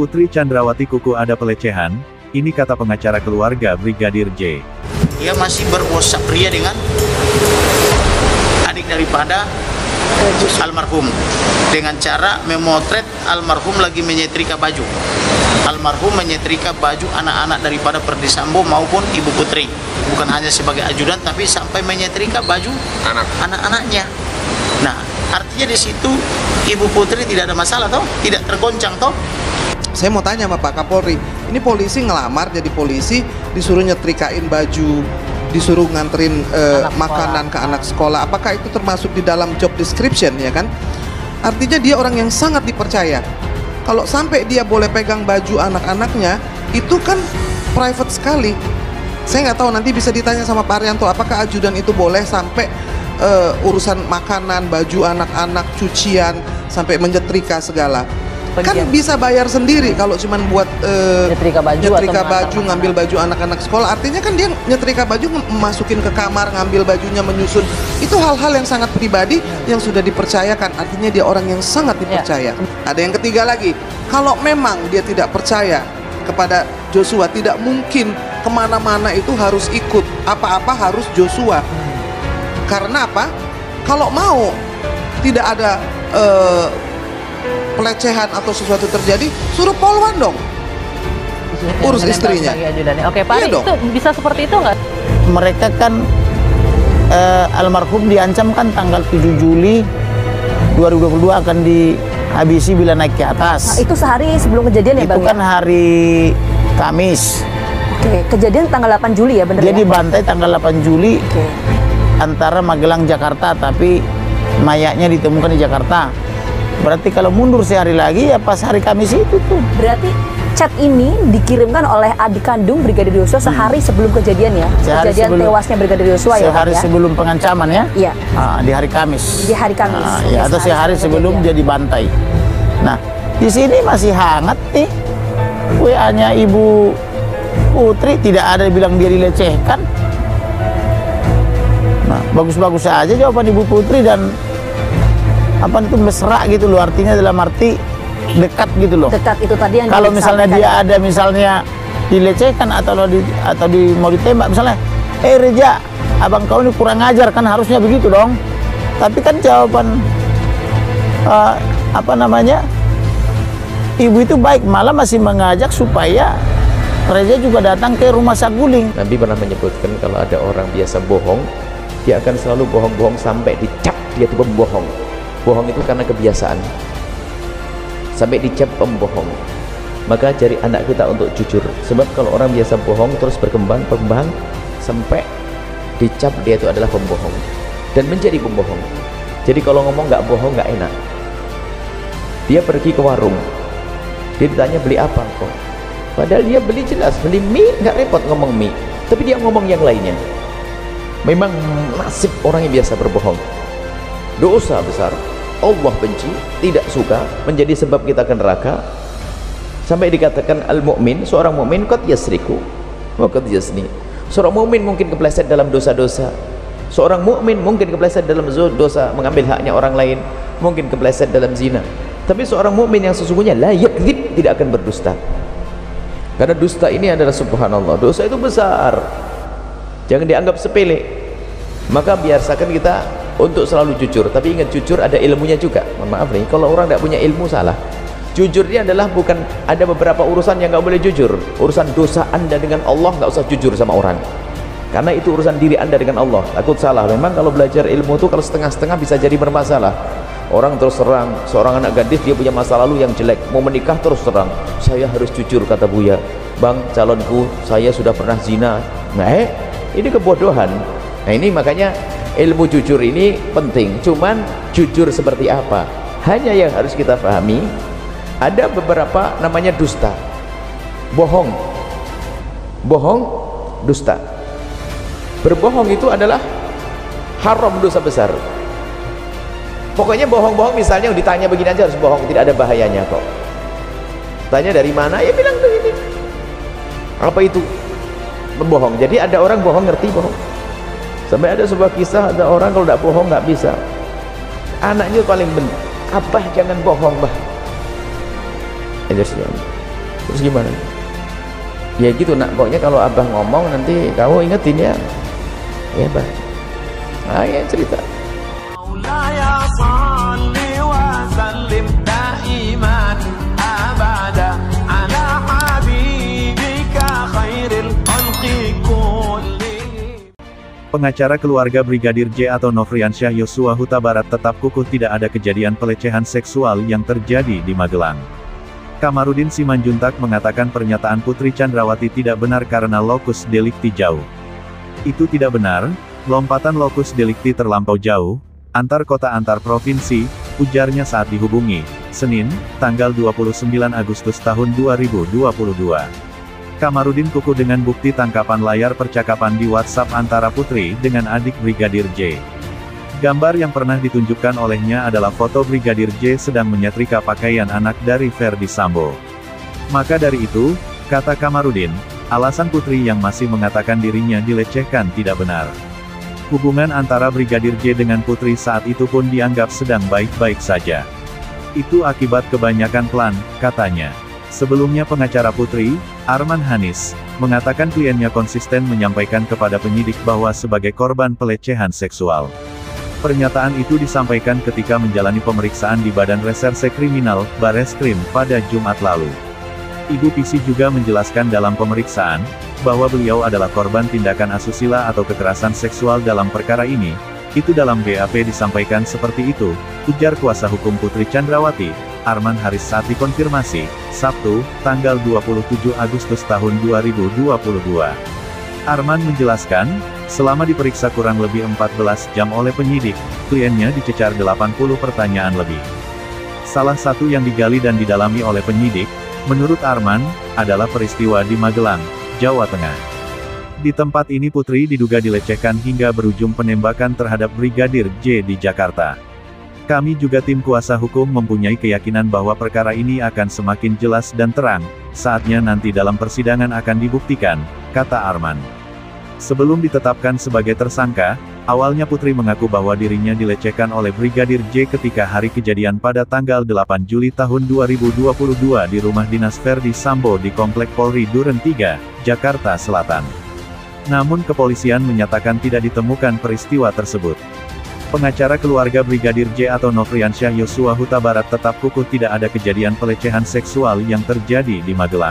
Putri Chandrawati Kuku ada pelecehan, ini kata pengacara keluarga Brigadir J. Dia masih berwasap pria dengan adik daripada almarhum dengan cara memotret almarhum lagi menyetrika baju. Almarhum menyetrika baju anak-anak daripada Ferdy Sambo maupun Ibu Putri. Bukan hanya sebagai ajudan tapi sampai menyetrika baju anak-anaknya. Nah, artinya di situ Ibu Putri tidak ada masalah toh, tidak tergoncang toh. Saya mau tanya sama Pak Kapolri, ini polisi ngelamar jadi polisi, disuruh nyetrikain baju, disuruh nganterin makanan ke anak sekolah. Apakah itu termasuk di dalam job description, ya kan? Artinya dia orang yang sangat dipercaya. Kalau sampai dia boleh pegang baju anak-anaknya, itu kan private sekali. Saya nggak tahu, nanti bisa ditanya sama Pak Arianto, apakah ajudan itu boleh sampai urusan makanan, baju anak-anak, cucian, sampai menyetrika segala. Kan bisa bayar sendiri kalau cuman buat nyetrika baju, ngambil baju anak-anak sekolah. Artinya kan dia nyetrika baju, masukin ke kamar, ngambil bajunya, menyusun. Itu hal-hal yang sangat pribadi yang sudah dipercayakan. Artinya dia orang yang sangat dipercaya. Ada yang ketiga lagi, kalau memang dia tidak percaya kepada Joshua, tidak mungkin kemana-mana itu harus ikut, apa-apa harus Joshua. Karena apa? Kalau mau tidak ada pelecehan atau sesuatu terjadi, suruh Polwan dong urus istrinya. Oke, Pak, itu bisa seperti itu nggak? Mereka kan almarhum diancam kan tanggal 7 Juli 2022 akan dihabisi bila naik ke atas. Nah, itu sehari sebelum kejadian ya, Bang? Itu kan hari Kamis. Oke, kejadian tanggal 8 Juli ya, bener Jadi ya? bantai tanggal 8 Juli antara Magelang Jakarta, tapi mayatnya ditemukan di Jakarta. Berarti kalau mundur sehari lagi ya pas hari Kamis itu tuh. Berarti chat ini dikirimkan oleh adik kandung Brigadir Yosua sehari sebelum kejadian ya? Kejadian tewasnya Brigadir Yosua ya? Sehari sebelum pengancaman ya? Iya. Di hari Kamis. Di hari Kamis. Ya, atau sehari sebelum dia dibantai. Nah, di sini masih hangat nih. WA-nya Ibu Putri, tidak ada bilang dia dilecehkan. Nah, bagus-bagus aja jawaban Ibu Putri, dan apa itu mesra gitu loh, artinya dalam arti dekat gitu loh. Dekat itu tadi yang kalau misalnya dia ada misalnya dilecehkan atau mau ditembak misalnya, Reja, abang kau ini kurang ajar, kan harusnya begitu dong. Tapi kan jawaban ibu itu baik, malah masih mengajak supaya Reza juga datang ke rumah Saguling. Nabi pernah menyebutkan kalau ada orang biasa bohong, dia akan selalu bohong-bohong sampai dicap dia itu pembohong. Bohong itu karena kebiasaan, sampai dicap pembohong. Maka cari anak kita untuk jujur, sebab kalau orang biasa bohong terus berkembang sampai dicap dia itu adalah pembohong dan menjadi pembohong. Jadi kalau ngomong nggak bohong nggak enak. Dia pergi ke warung, dia ditanya beli apa kok, padahal dia beli jelas, beli mie, nggak repot ngomong mie, tapi dia ngomong yang lainnya. Memang nasib orang yang biasa berbohong, dosa besar. Allah benci, tidak suka, menjadi sebab kita ke neraka. Sampai dikatakan al-mu'min, seorang mu'min qad yasriku wa qad yazni. Seorang mu'min mungkin kepleset dalam dosa-dosa. Seorang mu'min mungkin kepleset dalam dosa mengambil haknya orang lain, mungkin kepleset dalam zina. Tapi seorang mu'min yang sesungguhnya la yakdzib, tidak akan berdusta. Karena dusta ini adalah subhanallah, dosa itu besar. Jangan dianggap sepele. Maka biasakan kita untuk selalu jujur, tapi ingat jujur ada ilmunya juga. Mohon maaf nih, kalau orang tidak punya ilmu salah. Jujur ini adalah bukan, ada beberapa urusan yang nggak boleh jujur. Urusan dosa Anda dengan Allah nggak usah jujur sama orang, karena itu urusan diri Anda dengan Allah. Takut salah. Memang kalau belajar ilmu itu kalau setengah-setengah bisa jadi bermasalah. Orang terus terang, seorang anak gadis dia punya masa lalu yang jelek, mau menikah terus terang, saya harus jujur kata Buya, bang calonku saya sudah pernah zina. Nah, ini kebodohan. Nah, ini makanya ilmu jujur ini penting. Cuman jujur seperti apa, hanya yang harus kita pahami, ada beberapa namanya dusta, bohong, dusta. Berbohong itu adalah haram, dosa besar. Pokoknya bohong-bohong, misalnya ditanya begini aja harus bohong, tidak ada bahayanya kok. Tanya dari mana, ya bilang begini. Apa itu? Berbohong. Jadi ada orang bohong ngerti bohong. Sampai ada sebuah kisah, ada orang kalau tidak bohong nggak bisa. Anaknya paling benar, abah jangan bohong bah. Terus gimana? Ya gitu nak, pokoknya kalau abah ngomong nanti kamu ingetin ya. Ya bah. Nah ya cerita. Pengacara keluarga Brigadir J atau Nofriansyah Yosua Huta Barat tetap kukuh tidak ada kejadian pelecehan seksual yang terjadi di Magelang. Kamarudin Simanjuntak mengatakan pernyataan Putri Chandrawati tidak benar karena lokus delikti jauh. Itu tidak benar, lompatan lokus delikti terlampau jauh, antar kota antar provinsi, ujarnya saat dihubungi, Senin, tanggal 29 Agustus tahun 2022. Kamarudin kukuh dengan bukti tangkapan layar percakapan di WhatsApp antara Putri dengan adik Brigadir J. Gambar yang pernah ditunjukkan olehnya adalah foto Brigadir J sedang menyetrika pakaian anak dari Ferdi Sambo. Maka dari itu, kata Kamarudin, alasan Putri yang masih mengatakan dirinya dilecehkan tidak benar. Hubungan antara Brigadir J dengan Putri saat itu pun dianggap sedang baik-baik saja. Itu akibat kebanyakan plan, katanya. Sebelumnya pengacara Putri, Arman Hanis, mengatakan kliennya konsisten menyampaikan kepada penyidik bahwa sebagai korban pelecehan seksual. Pernyataan itu disampaikan ketika menjalani pemeriksaan di Badan Reserse Kriminal, Bareskrim, pada Jumat lalu. Ibu Pisi juga menjelaskan dalam pemeriksaan, bahwa beliau adalah korban tindakan asusila atau kekerasan seksual dalam perkara ini. Itu dalam BAP disampaikan seperti itu, ujar kuasa hukum Putri Chandrawati, Arman Haris saat dikonfirmasi, Sabtu, tanggal 27 Agustus tahun 2022. Arman menjelaskan, selama diperiksa kurang lebih 14 jam oleh penyidik, kliennya dicecar 80 pertanyaan lebih. Salah satu yang digali dan didalami oleh penyidik, menurut Arman, adalah peristiwa di Magelang, Jawa Tengah. Di tempat ini Putri diduga dilecehkan hingga berujung penembakan terhadap Brigadir J di Jakarta. Kami juga tim kuasa hukum mempunyai keyakinan bahwa perkara ini akan semakin jelas dan terang, saatnya nanti dalam persidangan akan dibuktikan, kata Arman. Sebelum ditetapkan sebagai tersangka, awalnya Putri mengaku bahwa dirinya dilecehkan oleh Brigadir J ketika hari kejadian pada tanggal 8 Juli tahun 2022 di rumah dinas Ferdi Sambo di Komplek Polri Duren 3, Jakarta Selatan. Namun kepolisian menyatakan tidak ditemukan peristiwa tersebut. Pengacara keluarga Brigadir J atau Nofriansyah Yosua Huta Barat tetap kukuh tidak ada kejadian pelecehan seksual yang terjadi di Magelang.